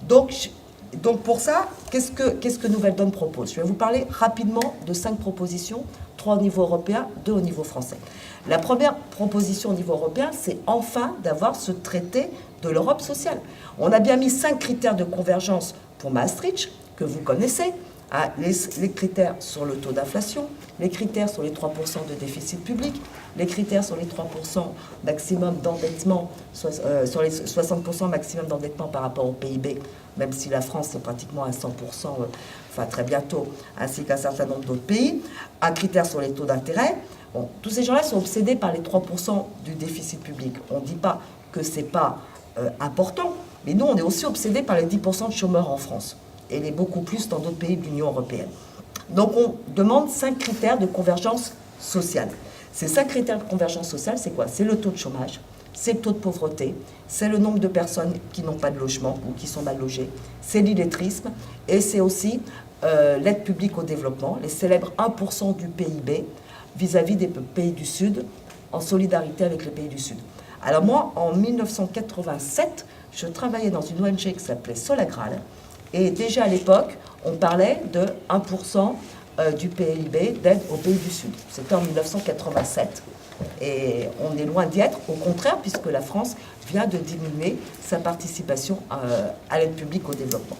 Donc pour ça, qu'est-ce que Nouvelle Donne propose? Je vais vous parler rapidement de 5 propositions, 3 au niveau européen, 2 au niveau français. La première proposition au niveau européen, c'est enfin d'avoir ce traité de l'Europe sociale. On a bien mis 5 critères de convergence pour Maastricht, que vous connaissez, hein, les critères sur le taux d'inflation, les critères sur les 3% de déficit public, les critères sur les 3% maximum d'endettement, sur les 60% maximum d'endettement par rapport au PIB, même si la France est pratiquement à 100%, enfin très bientôt, ainsi qu'un certain nombre d'autres pays, un critère sur les taux d'intérêt. Bon, tous ces gens-là sont obsédés par les 3% du déficit public. On ne dit pas que ce n'est pas important, mais nous, on est aussi obsédés par les 10% de chômeurs en France, et les beaucoup plus dans d'autres pays de l'Union européenne. Donc on demande 5 critères de convergence sociale. Ces 5 critères de convergence sociale, c'est quoi? C'est le taux de chômage, c'est le taux de pauvreté, c'est le nombre de personnes qui n'ont pas de logement ou qui sont mal logées, c'est l'illettrisme, et c'est aussi l'aide publique au développement, les célèbres 1% du PIB vis-à-vis des pays du Sud, en solidarité avec les pays du Sud. Alors moi, en 1987, je travaillais dans une ONG qui s'appelait Solagral, et déjà à l'époque, on parlait de 1% du PIB d'aide aux pays du Sud. C'était en 1987. Et on est loin d'y être, au contraire, puisque la France vient de diminuer sa participation à l'aide publique au développement.